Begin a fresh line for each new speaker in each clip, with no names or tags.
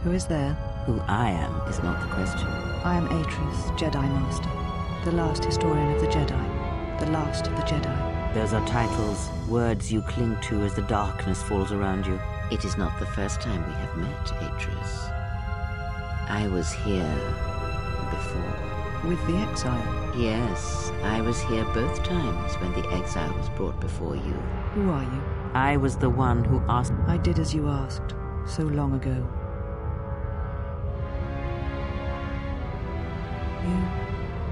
Who is there?
Who I am is not the question.
I am Atris, Jedi Master. The last historian of the Jedi. The last of the Jedi.
Those are titles, words you cling to as the darkness falls around you.
It is not the first time we have met, Atris. I was here before.
With the exile?
Yes, I was here both times when the exile was brought before you.
Who are you?
I was the one who asked.
I did as you asked, so long ago.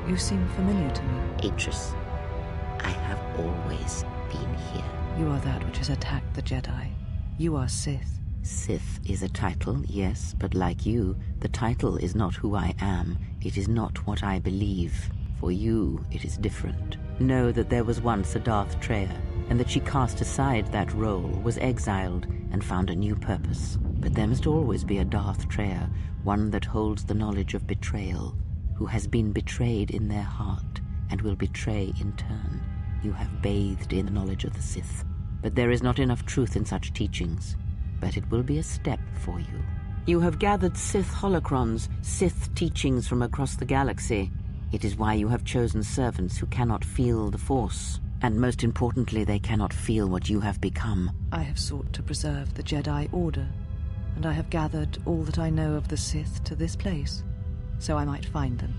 You seem familiar to me.
Atris, I have always been here.
You are that which has attacked the Jedi. You are Sith.
Sith is a title, yes, but like you, the title is not who I am. It is not what I believe. For you, it is different. Know that there was once a Darth Treya, and that she cast aside that role, was exiled, and found a new purpose. But there must always be a Darth Treya, one that holds the knowledge of betrayal, who has been betrayed in their heart, and will betray in turn. You have bathed in the knowledge of the Sith. But there is not enough truth in such teachings. But it will be a step for you. You have gathered Sith holocrons, Sith teachings from across the galaxy. It is why you have chosen servants who cannot feel the Force. And most importantly, they cannot feel what you have become.
I have sought to preserve the Jedi Order, and I have gathered all that I know of the Sith to this place, so I might find them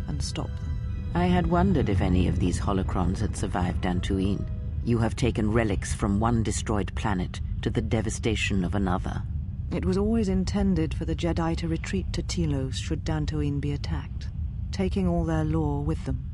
and stop them.
I had wondered if any of these holocrons had survived Dantooine. You have taken relics from one destroyed planet to the devastation of another.
It was always intended for the Jedi to retreat to Telos should Dantooine be attacked, taking all their lore with them.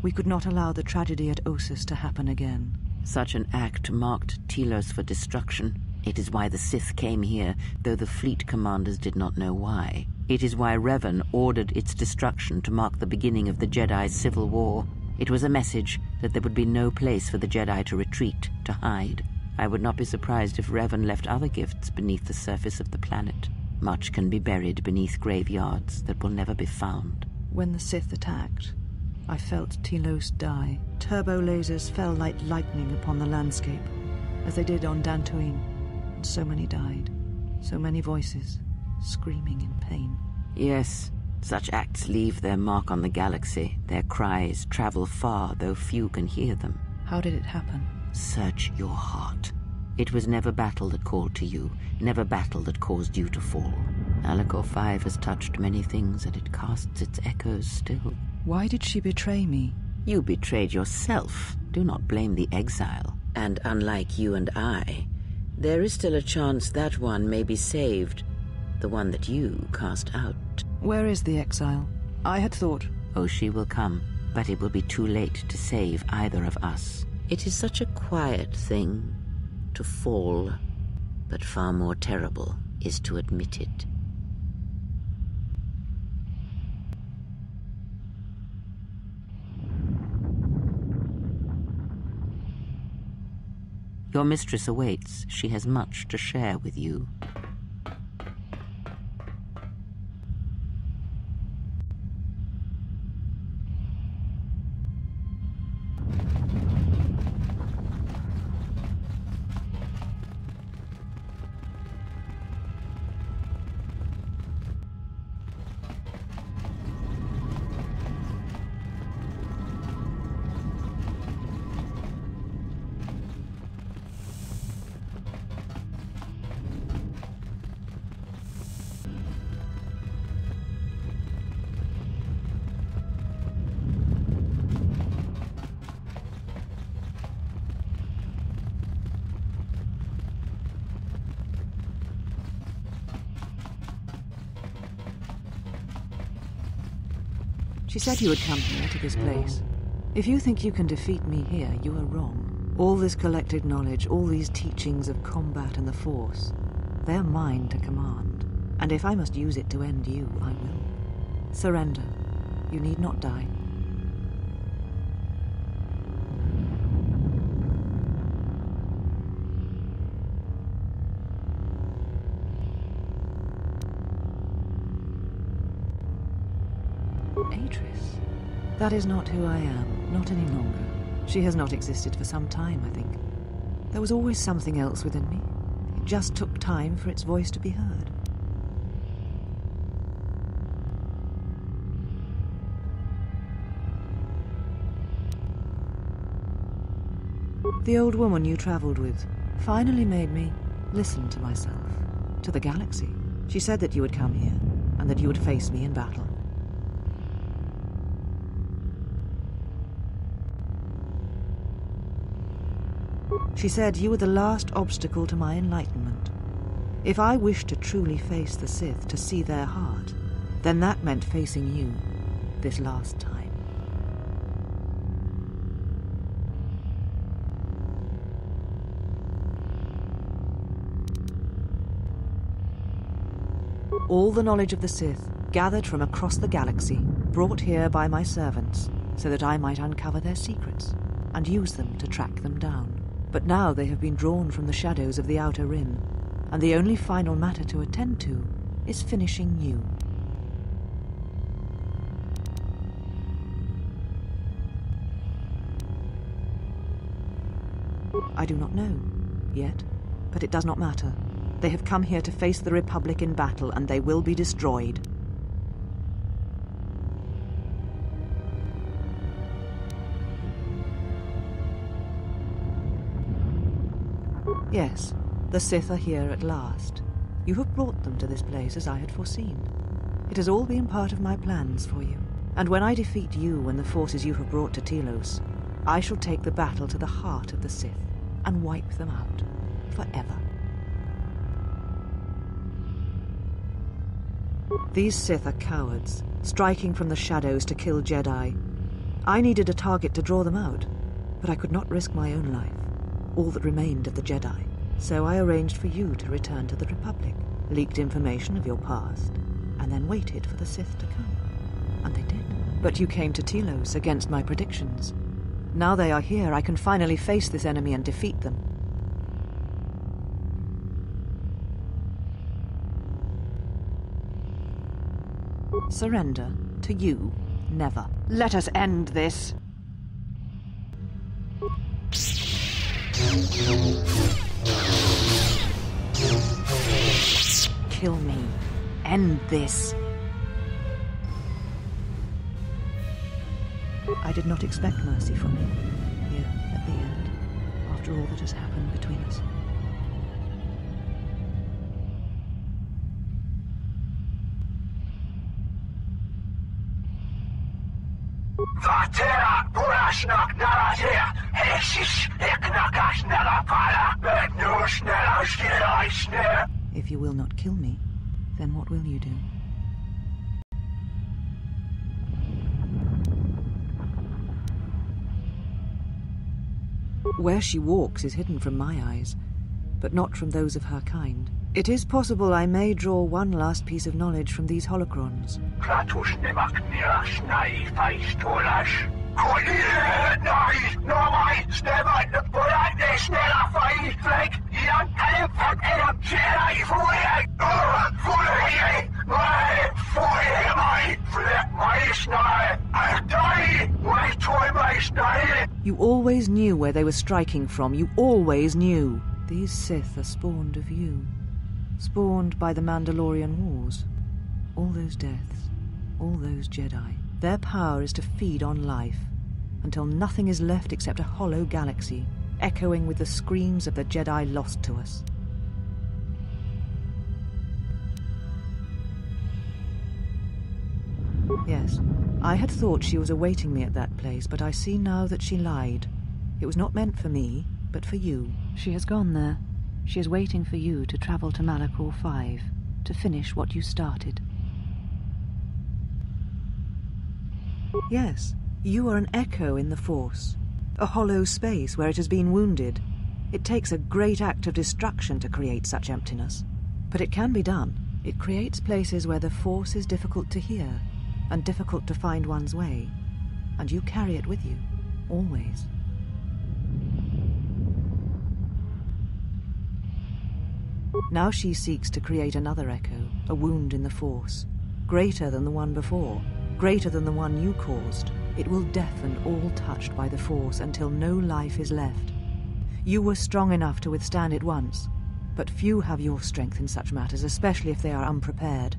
We could not allow the tragedy at Ossus to happen again.
Such an act marked Telos for destruction. It is why the Sith came here, though the fleet commanders did not know why. It is why Revan ordered its destruction to mark the beginning of the Jedi's civil war. It was a message that there would be no place for the Jedi to retreat, to hide. I would not be surprised if Revan left other gifts beneath the surface of the planet. Much can be buried beneath graveyards that will never be found.
When the Sith attacked, I felt Telos die. Turbo lasers fell like lightning upon the landscape, as they did on Dantooine. And so many died. So many voices, screaming in pain.
Yes, such acts leave their mark on the galaxy. Their cries travel far, though few can hear them.
How did it happen?
Search your heart. It was never battle that called to you, never battle that caused you to fall. Alacor 5 has touched many things, and it casts its echoes still.
Why did she betray me?
You betrayed yourself. Do not blame the exile. And unlike you and I, there is still a chance that one may be saved. The one that you cast out.
Where is the exile? I had thought...
Oh, she will come, but it will be too late to save either of us. It is such a quiet thing to fall, but far more terrible is to admit it. Your mistress awaits. She has much to share with you. She said you would come here to this place. If you think you can defeat me here, you are wrong. All this collected knowledge, all these teachings of combat and the Force, they're mine to command. And if I must use it to end you, I will. Surrender. You need not die. Atris. That is not who I am, not any longer. She has not existed for some time, I think. There was always something else within me. It just took time for its voice to be heard.
The old woman you traveled with finally made me listen to myself, to the galaxy. She said that you would come here, and that you would face me in battle. She said you were the last obstacle to my enlightenment. If I wished to truly face the Sith, to see their heart, then that meant facing you this last time. All the knowledge of the Sith, gathered from across the galaxy, brought here by my servants, so that I might uncover their secrets, and use them to track them down. But now they have been drawn from the shadows of the Outer Rim, and the only final matter to attend to is finishing you. I do not know, yet, but it does not matter. They have come here to face the Republic in battle, and they will be destroyed. Yes, the Sith are here at last. You have brought them to this place as I had foreseen. It has all been part of my plans for you. And when I defeat you and the forces you have brought to Telos, I shall take the battle to the heart of the Sith and wipe them out forever. These Sith are cowards, striking from the shadows to kill Jedi. I needed a target to draw them out, but I could not risk my own life, all that remained of the Jedi. So I arranged for you to return to the Republic, leaked information of your past, and then waited for the Sith to come. And they did. But you came to Telos against my predictions. Now they are here, I can finally face this enemy and defeat them. Surrender to you? Never. Let us end this. Kill me. End this. I did not expect mercy from you, here at the end, after all that has happened between us. If you will not kill me, then what will you do? Where she walks is hidden from my eyes, but not from those of her kind. It is possible I may draw one last piece of knowledge from these holocrons. You always knew where they were striking from. You always knew. These Sith are spawned of you. Spawned by the Mandalorian Wars. All those deaths. All those Jedi. Their power is to feed on life, until nothing is left except a hollow galaxy, echoing with the screams of the Jedi lost to us. Yes, I had thought she was awaiting me at that place, but I see now that she lied. It was not meant for me, but for you. She has gone there. She is waiting for you to travel to Malachor 5, to finish what you started. Yes, you are an echo in the Force, a hollow space where it has been wounded. It takes a great act of destruction to create such emptiness, but it can be done. It creates places where the Force is difficult to hear, and difficult to find one's way, and you carry it with you, always. Now she seeks to create another echo, a wound in the Force, greater than the one before, greater than the one you caused. It will deafen all touched by the Force until no life is left. You were strong enough to withstand it once, but few have your strength in such matters, especially if they are unprepared.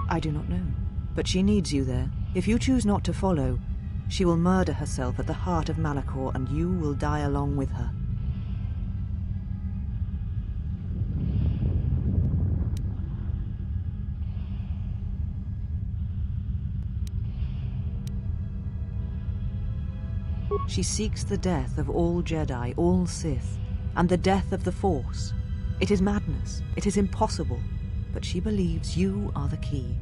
I do not know, but she needs you there. If you choose not to follow, She will murder herself at the heart of Malachor, and you will die along with her. She seeks the death of all Jedi, all Sith, and the death of the Force. It is madness. It is impossible. But she believes you are the key.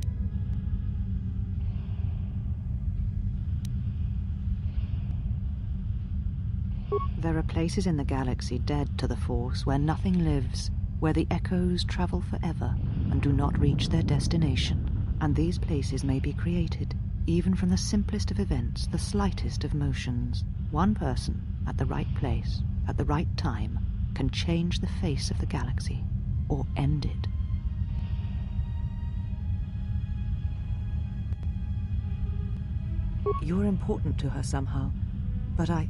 There are places in the galaxy dead to the Force where nothing lives, where the echoes travel forever and do not reach their destination. And these places may be created, even from the simplest of events, the slightest of motions. One person, at the right place, at the right time, can change the face of the galaxy, or end it. You're important to her somehow, but I...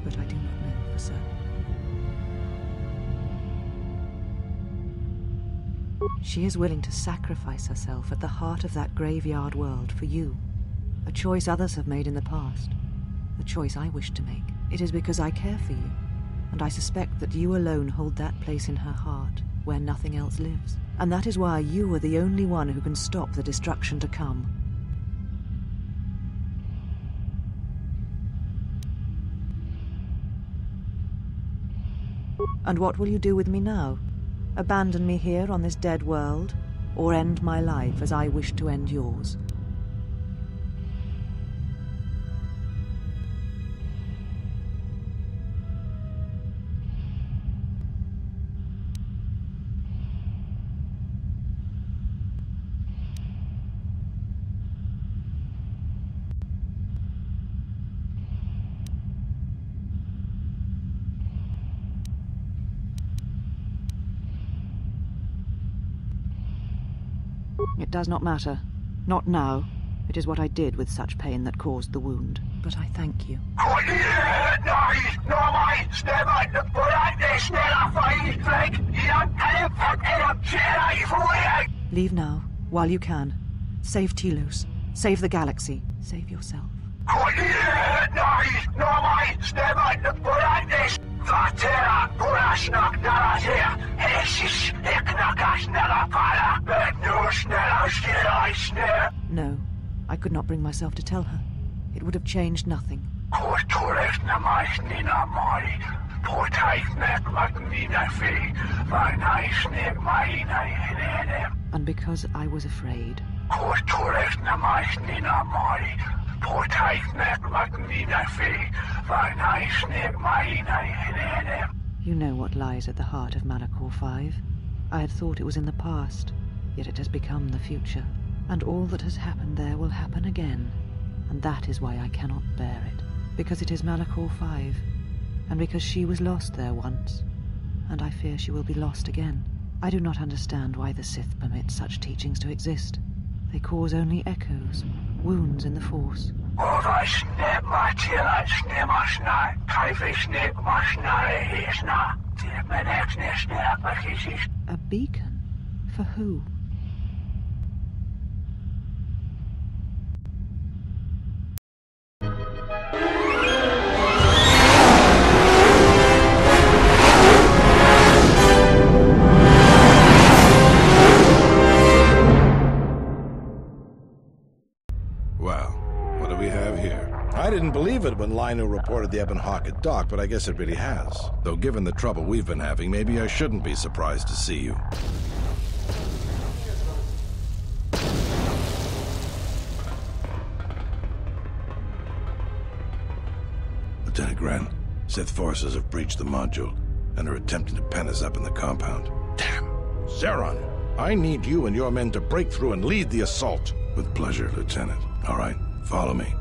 But I do not know for certain. She is willing to sacrifice herself at the heart of that graveyard world for you. A choice others have made in the past. A choice I wish to make. It is because I care for you, and I suspect that you alone hold that place in her heart where nothing else lives. And that is why you are the only one who can stop the destruction to come. And what will you do with me now? Abandon me here on this dead world, or end my life as I wish to end yours? It does not matter. Not now. It is what I did with such pain that caused the wound. But I thank you. Leave now, while you can. Save Telos. Save the galaxy. Save yourself. No, I could not bring myself to tell her. It would have changed nothing. And because I was afraid. You know what lies at the heart of Malachor 5. I had thought it was in the past, yet it has become the future. And all that has happened there will happen again. And that is why I cannot bear it. Because it is Malachor 5. And because she was lost there once. And I fear she will be lost again. I do not understand why the Sith permit such teachings to exist. They cause only echoes, wounds in the Force. A beacon? For who?
I didn't believe it when Lino reported the Ebon Hawk at dock, but I guess it really has. Though given the trouble we've been having, maybe I shouldn't be surprised to see you. Lieutenant Gren, Sith forces have breached the module and are attempting to pen us up in the compound. Damn! Zeron, I need you and your men to break through and lead the assault. With pleasure, Lieutenant. All right, follow me.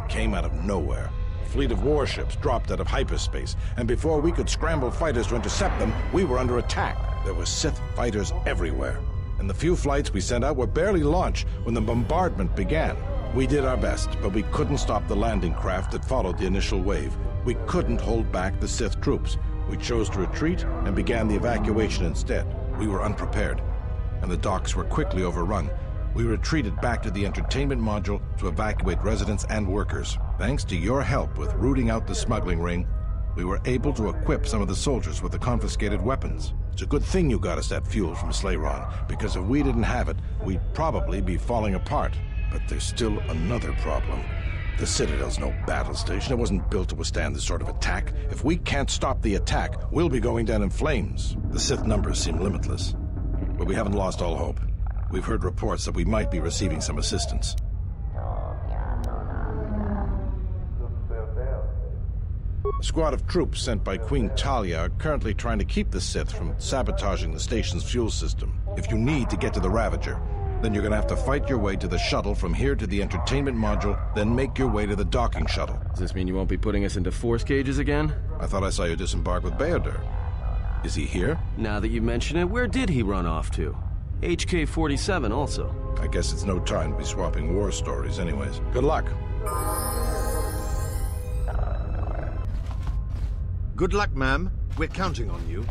Came out of nowhere. A fleet of warships dropped out of hyperspace, and before we could scramble fighters to intercept them, we were under attack. There were Sith fighters everywhere, and the few flights we sent out were barely launched when the bombardment began. We did our best, but we couldn't stop the landing craft that followed the initial wave. We couldn't hold back the Sith troops. We chose to retreat and began the evacuation instead. We were unprepared, and the docks were quickly overrun. We retreated back to the entertainment module to evacuate residents and workers. Thanks to your help with rooting out the smuggling ring, we were able to equip some of the soldiers with the confiscated weapons. It's a good thing you got us that fuel from Slayron, because if we didn't have it, we'd probably be falling apart. But there's still another problem. The Citadel's no battle station. It wasn't built to withstand this sort of attack. If we can't stop the attack, we'll be going down in flames. The Sith numbers seem limitless, but we haven't lost all hope. We've heard reports that we might be receiving some assistance. A squad of troops sent by Queen Talia are currently trying to keep the Sith from sabotaging the station's fuel system. If you need to get to the Ravager, then you're gonna have to fight your way to the shuttle from here to the entertainment module, then make your way to the docking shuttle.
Does this mean you won't be putting us into force cages again?
I thought I saw you disembark with Beodur. Is he here?
Now that you mention it, where did he run off to? HK-47 also.
I guess it's no time to be swapping war stories anyways. Good luck.
Good luck, ma'am. We're counting on you.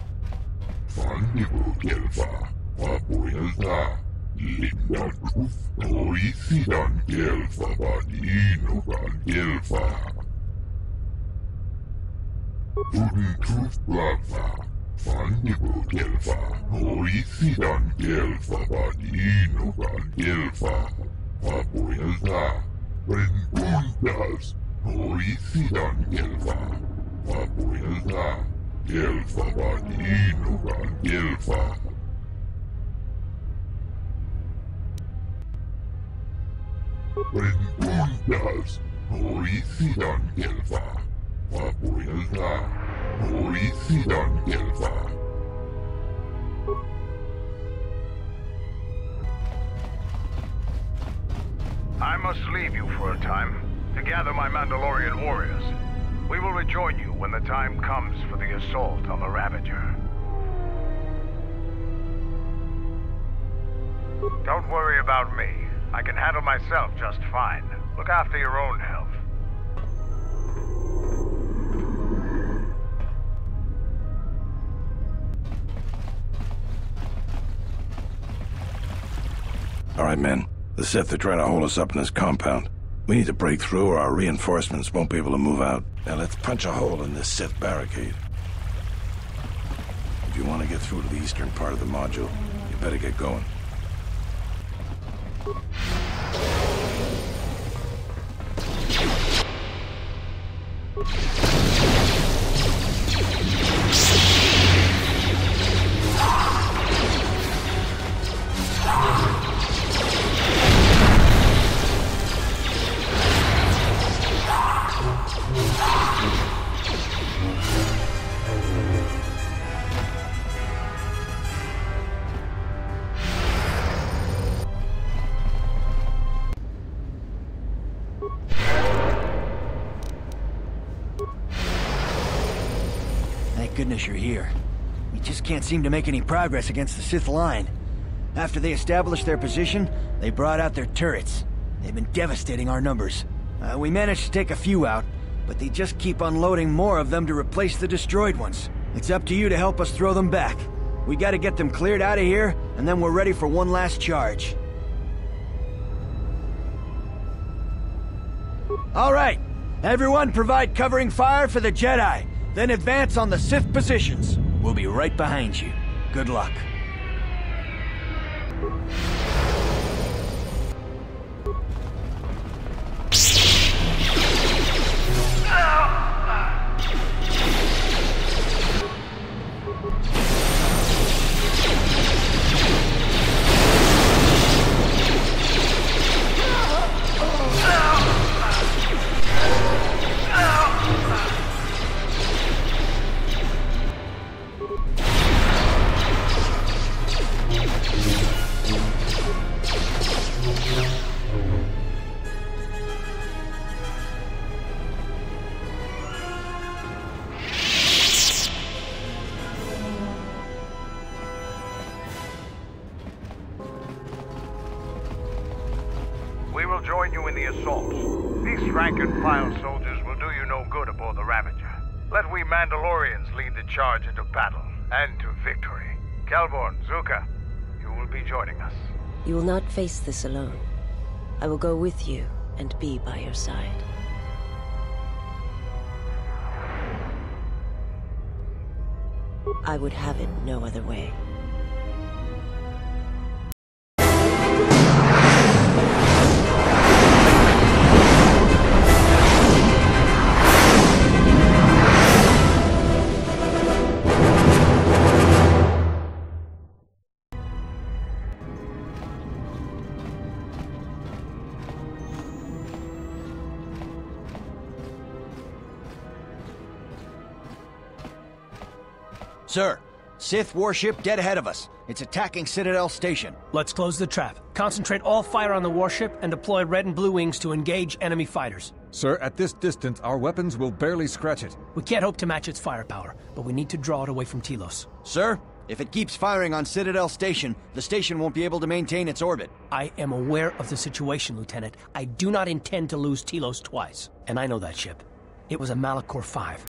I must leave you for a time to gather my Mandalorian warriors. We will rejoin you when the time comes for the assault on the Ravager. Don't worry about me. I can handle myself just fine. Look after your own health.
All right, men. The Sith are trying to hold us up in this compound. We need to break through or our reinforcements won't be able to move out. Now let's punch a hole in this Sith barricade. If you want to get through to the eastern part of the module, you better get going.
Thank goodness you're here. We just can't seem to make any progress against the Sith line. After they established their position, they brought out their turrets. They've been devastating our numbers. We managed to take a few out, but they just keep unloading more of them to replace the destroyed ones. It's up to you to help us throw them back. We gotta get them cleared out of here, and then we're ready for one last charge. All right, everyone provide covering fire for the Jedi, then advance on the Sith positions. We'll be right behind you. Good luck.
in the assault. These rank-and-file soldiers will do you no good aboard the Ravager. Let we Mandalorians lead the charge into battle and to victory. Kelborn, Zuka, you will be joining us.
You will not face this alone. I will go with you and be by your side. I would have it no other way.
Sir, Sith warship dead ahead of us. It's attacking Citadel Station.
Let's close the trap. Concentrate all fire on the warship and deploy red and blue wings to engage enemy fighters.
Sir, at this distance, our weapons will barely scratch it.
We can't hope to match its firepower, but we need to draw it away from Telos.
Sir, if it keeps firing on Citadel Station, the station won't be able to maintain its orbit.
I am aware of the situation, Lieutenant. I do not intend to lose Telos twice. And I know that ship. It was a Malachor 5.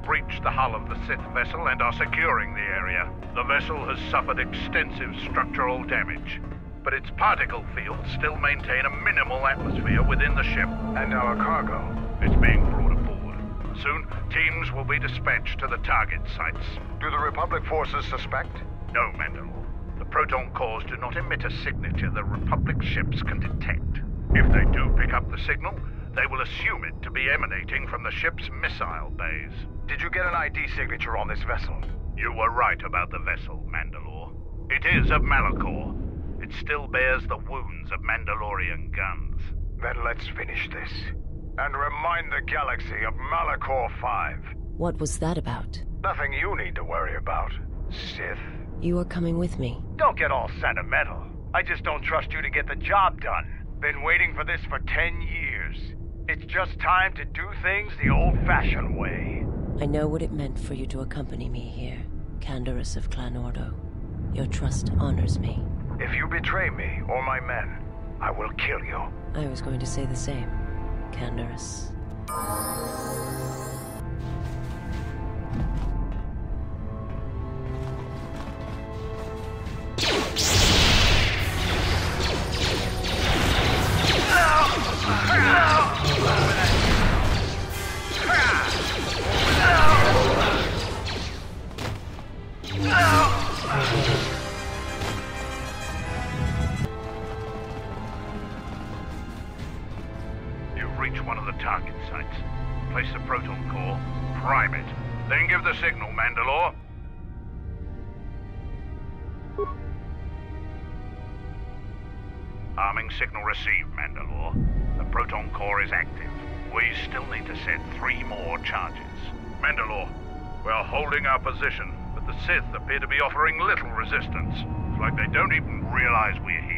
Breached the hull of the Sith vessel and are securing the area. The vessel has suffered extensive structural damage, but its particle fields still maintain a minimal atmosphere within the ship. And our cargo is being brought aboard. Soon, teams will be dispatched to the target sites. Do the Republic forces suspect? No, Mandalore. The proton cores do not emit a signature the Republic ships can detect. If they do pick up the signal, they will assume it to be emanating from the ship's missile bays. Did you get an ID signature on this vessel? You were right about the vessel, Mandalore. It is of Malachor. It still bears the wounds of Mandalorian guns. Then let's finish this. And remind the galaxy of Malachor 5.
What was that about?
Nothing you need to worry about, Sith.
You are coming with me.
Don't get all sentimental. I just don't trust you to get the job done. Been waiting for this for 10 years. It's just time to do things the old-fashioned way.
I know what it meant for you to accompany me here, Canderous of Clan Ordo. Your trust honors me.
If you betray me or my men, I will kill you.
I was going to say the same, Canderous.
You've reached one of the target sites. Place the proton core, prime it, then give the signal, Mandalore. Arming signal received, Mandalore. The proton core is active. We still need to set 3 more charges. Mandalore, we're holding our position, but the Sith appear to be offering little resistance. It's like they don't even realize we're here.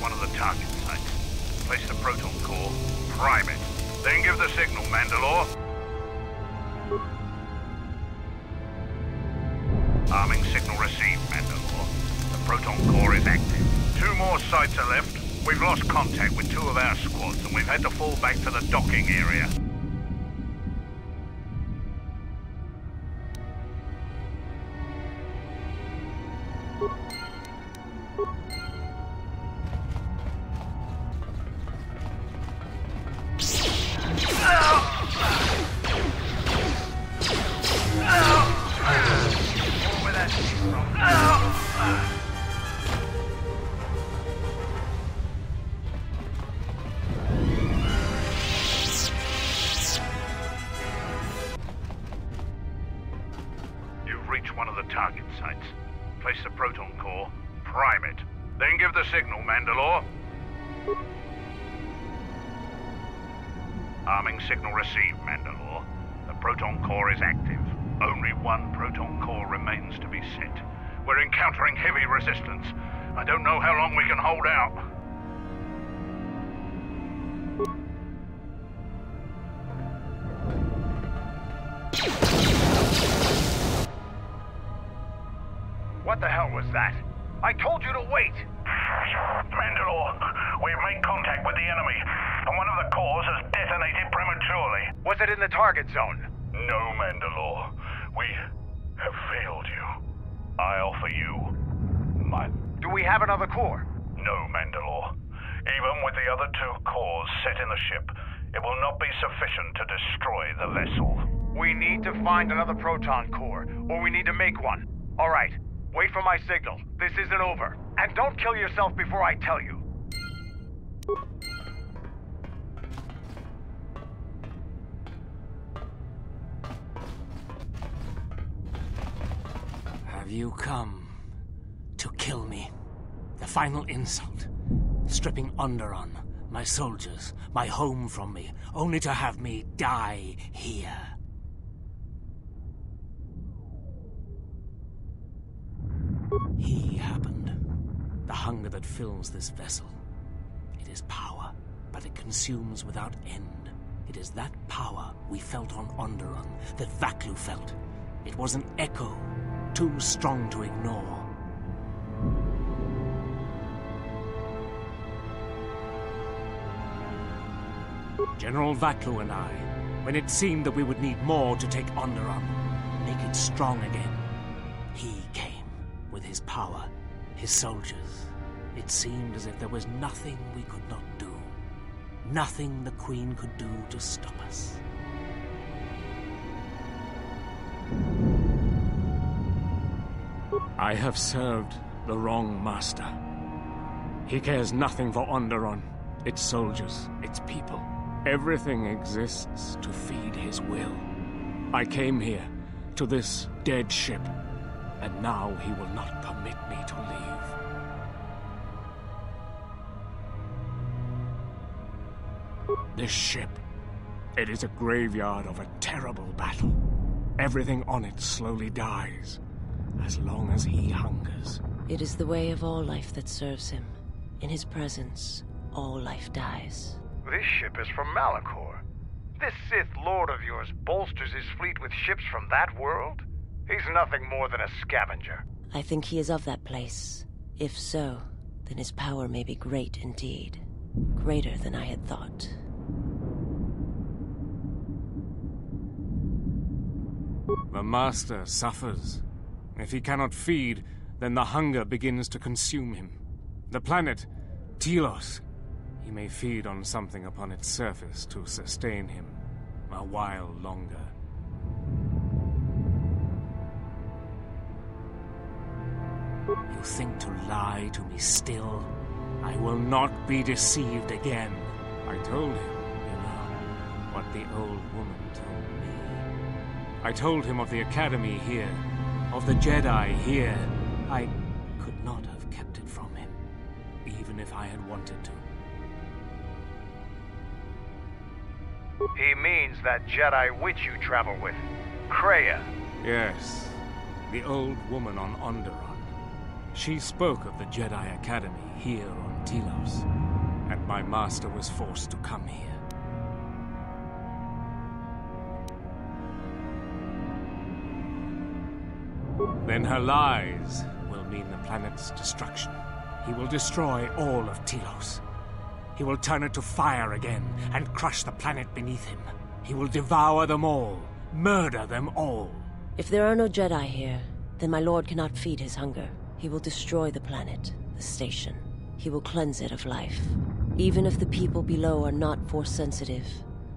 one of the target sites. Place the proton core, prime it, then give the signal, Mandalore. Arming signal received, Mandalore. The proton core is active. 2 more sites are left. We've lost contact with 2 of our squads, and we've had to fall back to the docking area. One of the target sites. Place the proton core, prime it, then give the signal, Mandalore. Arming signal received, Mandalore. The proton core is active. Only 1 proton core remains to be set. We're encountering heavy resistance. I don't know how long we can hold out. What the hell was that? I told you to wait! Mandalore, we've made contact with the enemy, and one of the cores has detonated prematurely. Was it in the target zone? No, Mandalore. We have failed you. I offer you my... Do we have another core? No, Mandalore. Even with the other 2 cores set in the ship, it will not be sufficient to destroy the vessel. We need to find another proton core, or we need to make one. All right. Wait for my signal. This isn't over. And don't kill yourself before I tell you.
Have you come to kill me? The final insult. Stripping Onderon, my soldiers, my home from me, only to have me die here. He happened. The hunger that fills this vessel. It is power, but it consumes without end. It is that power we felt on Onderon, that Vaklu felt. It was an echo, too strong to ignore. General Vaklu and I, when it seemed that we would need more to take Onderon, make it strong again, he came. With his power, his soldiers, it seemed as if there was nothing we could not do. Nothing the Queen could do to stop us. I have served the wrong master. He cares nothing for Onderon, its soldiers, its people. Everything exists to feed his will. I came here, to this dead ship, and now he will not permit me to leave. This ship, it is a graveyard of a terrible battle. Everything on it slowly dies, as long as he hungers.
It is the way of all life that serves him. In his presence, all life dies.
This ship is from Malachor. This Sith Lord of yours bolsters his fleet with ships from that world? He's nothing more than a scavenger.
I think he is of that place. If so, then his power may be great indeed. Greater than I had thought.
The Master suffers. If he cannot feed, then the hunger begins to consume him. The planet, Telos, he may feed on something upon its surface to sustain him a while longer. You think to lie to me still? I will not be deceived again. I told him, you know, what the old woman told me. I told him of the Academy here, of the Jedi here. I could not have kept it from him, even if I had wanted to.
He means that Jedi witch you travel with, Kreia.
Yes, the old woman on Onderon. She spoke of the Jedi Academy here on Telos, and my master was forced to come here. Then her lies will mean the planet's destruction. He will destroy all of Telos. He will turn it to fire again and crush the planet beneath him. He will devour them all, murder them all.
If there are no Jedi here, then my lord cannot feed his hunger. He will destroy the planet, the station. He will cleanse it of life. Even if the people below are not Force-sensitive,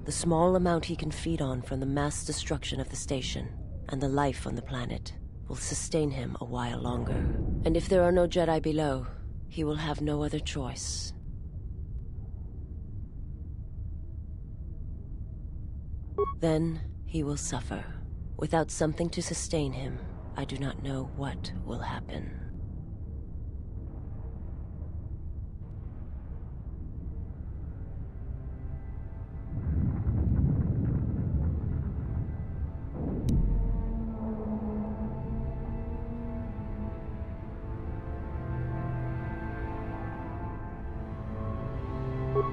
the small amount he can feed on from the mass destruction of the station and the life on the planet will sustain him a while longer. And if there are no Jedi below, he will have no other choice. Then he will suffer. Without something to sustain him, I do not know what will happen.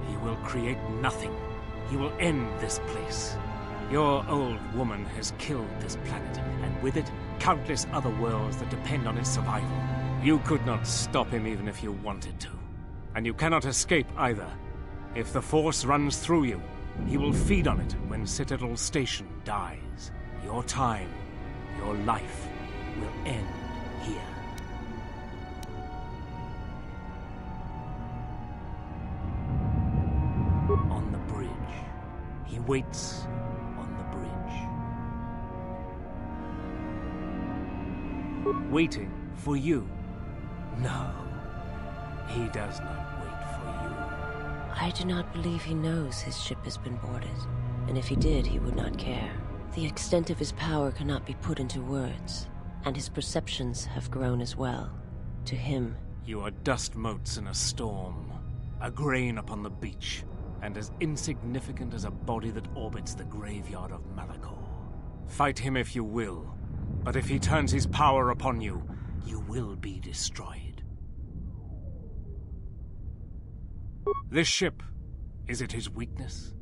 He will create nothing. He will end this place. Your old woman has killed this planet, and with it, countless other worlds that depend on its survival. You could not stop him even if you wanted to. And you cannot escape either. If the Force runs through you, he will feed on it when Citadel Station dies. Your time, your life, will end here. On the bridge. He waits on the bridge. Waiting for you. No, he does not wait for you.
I do not believe he knows his ship has been boarded. And if he did, he would not care. The extent of his power cannot be put into words, and his perceptions have grown as well. To him,
you are dust motes in a storm, a grain upon the beach, and as insignificant as a body that orbits the graveyard of Malachor. Fight him if you will, but if he turns his power upon you, you will be destroyed. This ship, is it his weakness?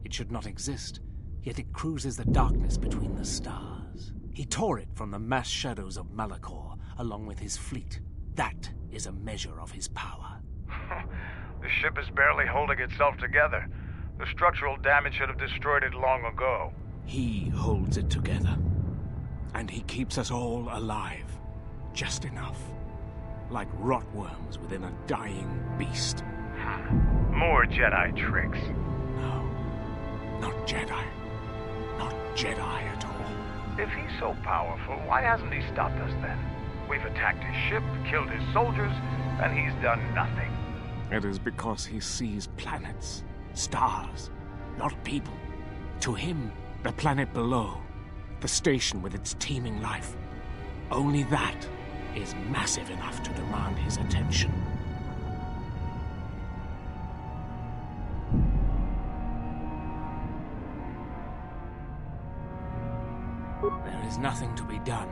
It should not exist, yet it cruises the darkness between the stars. He tore it from the mass shadows of Malachor, along with his fleet. That is a measure of his power.
The ship is barely holding itself together. The structural damage should have destroyed it long ago.
He holds it together. And he keeps us all alive. Just enough. Like rotworms within a dying beast.
More Jedi tricks.
No. Not Jedi. Not Jedi at all.
If he's so powerful, why hasn't he stopped us then? We've attacked his ship, killed his soldiers, and he's done nothing.
It is because he sees planets, stars, not people. To him, the planet below, the station with its teeming life, only that is massive enough to demand his attention. There is nothing to be done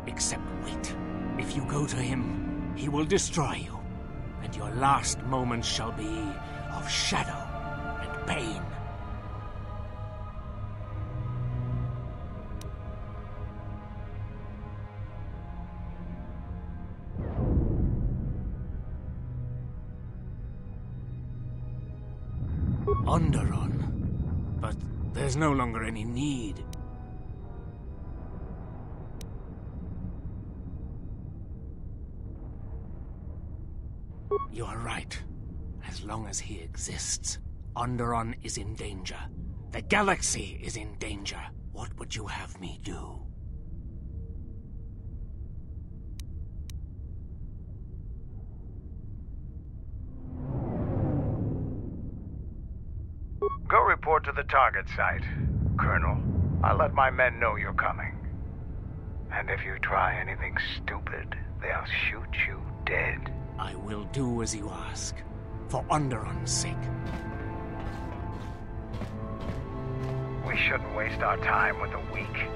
except wait. If you go to him, he will destroy you. And your last moments shall be of shadow and pain. Onderon. But there's no longer any need. You are right. As long as he exists, Onderon is in danger. The galaxy is in danger. What would you have me do?
Go report to the target site, Colonel. I'll let my men know you're coming. And if you try anything stupid, they'll shoot you dead.
I will do as you ask, for Onderon's sake.
We shouldn't waste our time with the weak.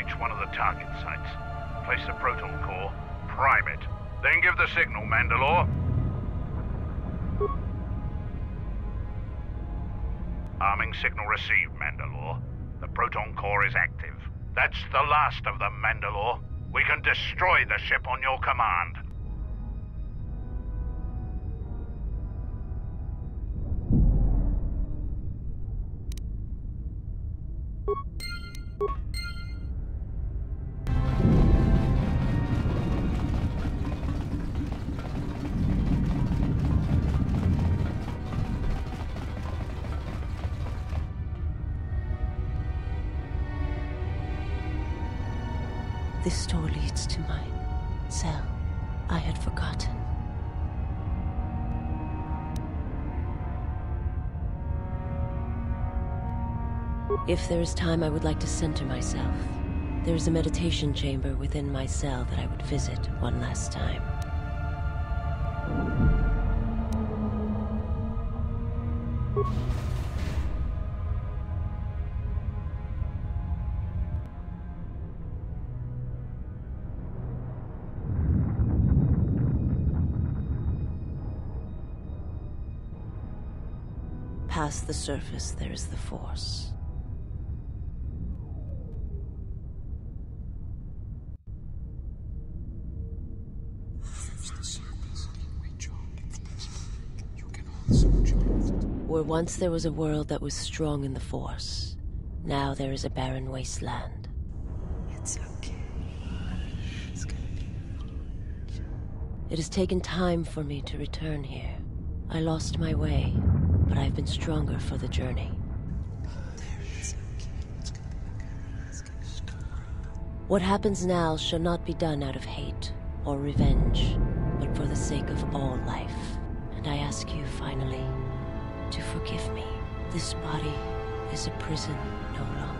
reach one of the target sites. Place the proton core, prime it, then give the signal, Mandalore. Arming signal received, Mandalore. The proton core is active. That's the last of them, Mandalore. We can destroy the ship on your command.
This door leads to my cell. I had forgotten. If there is time, I would like to center myself. There is a meditation chamber within my cell that I would visit one last time. Past the surface, there is the Force. Where once there was a world that was strong in the Force, now there is a barren wasteland.
It's okay. It's gonna be fine.
It has taken time for me to return here. I lost my way, but I've been stronger for the journey. What happens now shall not be done out of hate or revenge, but for the sake of all life. And I ask you, finally, to forgive me. This body is a prison no longer.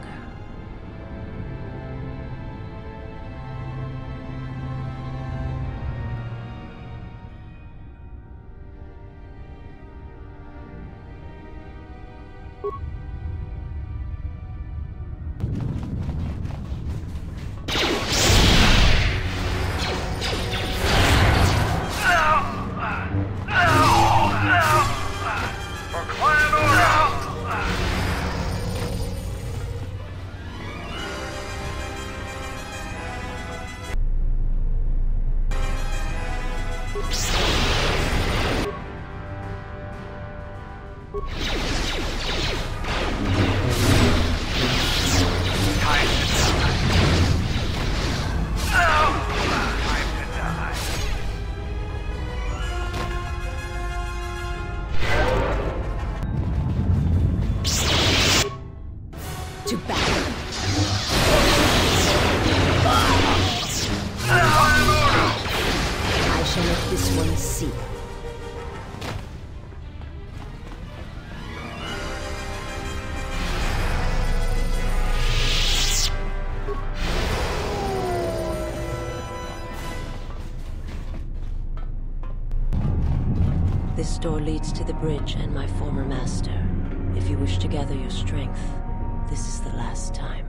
This door leads to the bridge and my former master. If you wish to gather your strength, this is the last time.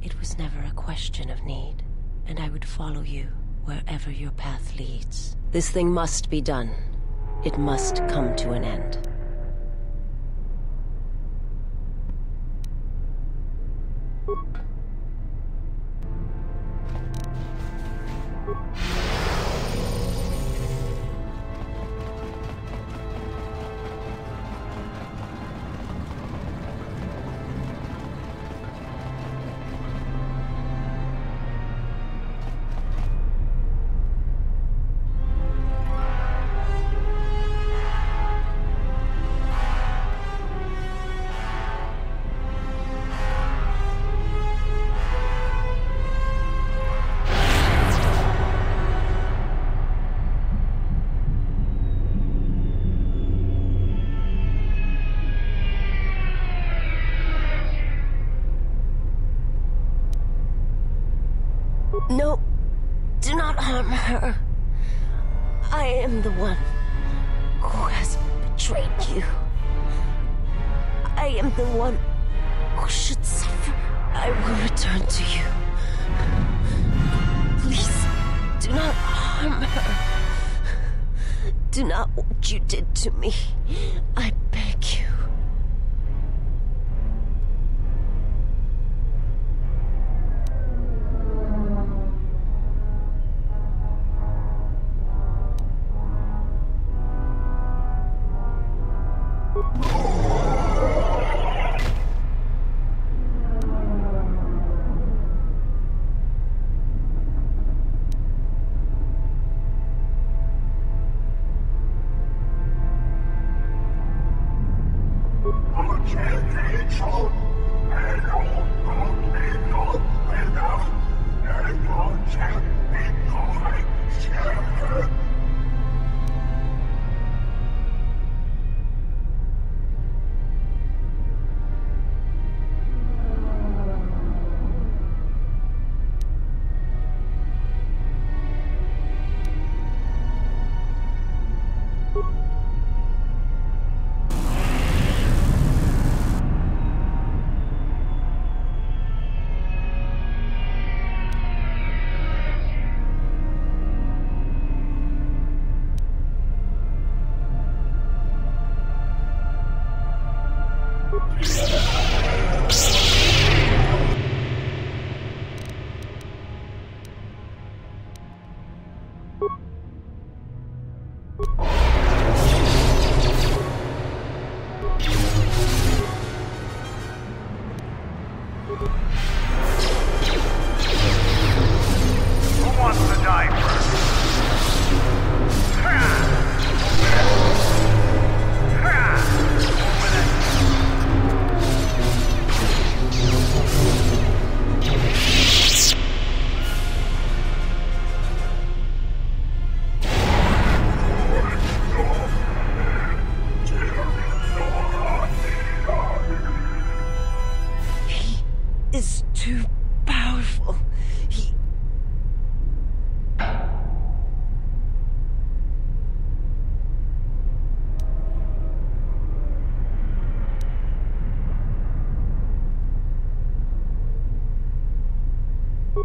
It was never a question of need, and I would follow you wherever your path leads. This thing must be done. It must come to an end. No, do not harm her. I am the one. who has betrayed you. I am the one who should suffer. I will return to you. Please, do not harm her. Do not what you did to me. I beg you.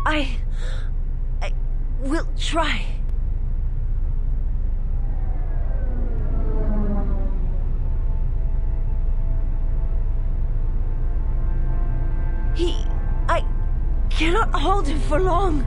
I will try. I cannot hold him for long.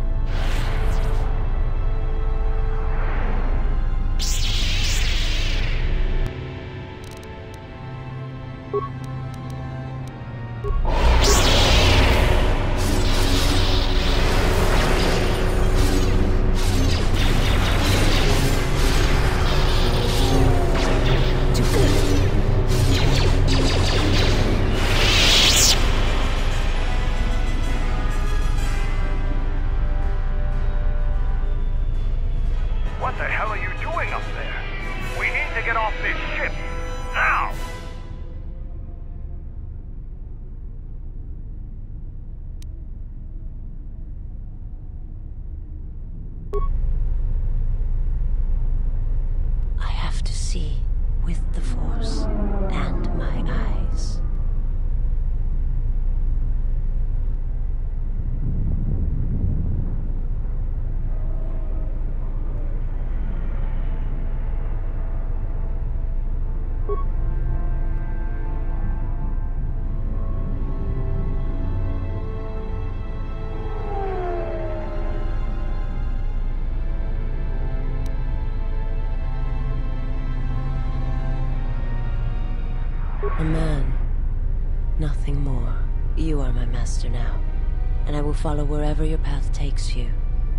A man, nothing more. You are my master now, and I will follow wherever your path takes you.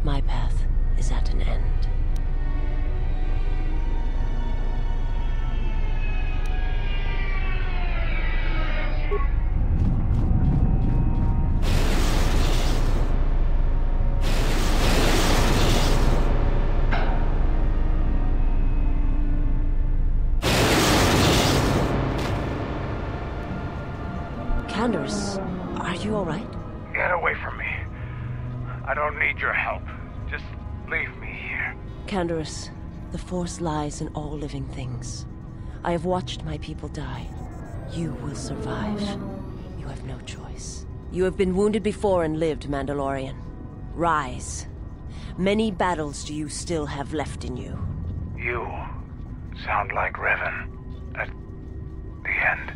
My path is at an end. Candace, are you all right?
Get away from me. I don't need your help. Just leave me here.
Candace, The Force lies in all living things. I have watched my people die. You will survive. You have no choice. You have been wounded before and lived, Mandalorian. Rise. Many battles do you still have left in you.
You sound like Revan at the end.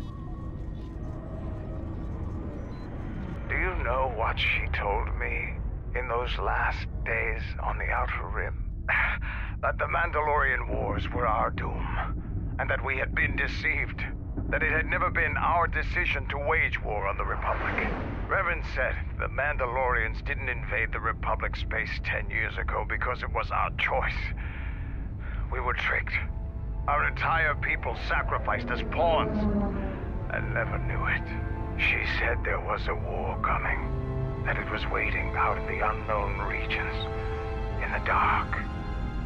Do you know what she told me in those last days on the Outer Rim? That the Mandalorian Wars were our doom, and that we had been deceived. That it had never been our decision to wage war on the Republic. Revan said the Mandalorians didn't invade the Republic space 10 years ago because it was our choice. We were tricked. Our entire people sacrificed as pawns, and never knew it. She said there was a war coming, that it was waiting out in the unknown regions, in the dark,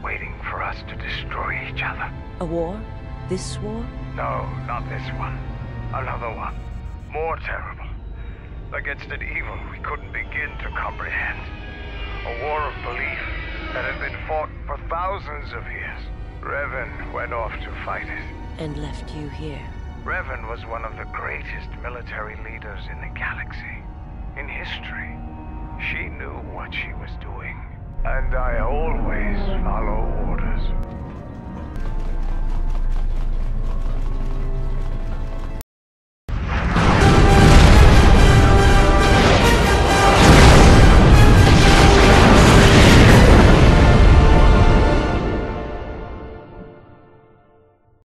waiting for us to destroy each other.
A war? This war?
No, not this one. Another one. More terrible. Against an evil we couldn't begin to comprehend. A war of belief that had been fought for thousands of years. Revan went off to fight it.
And left you here.
Revan was one of the greatest military leaders in the galaxy. In history. She knew what she was doing. And I always follow orders.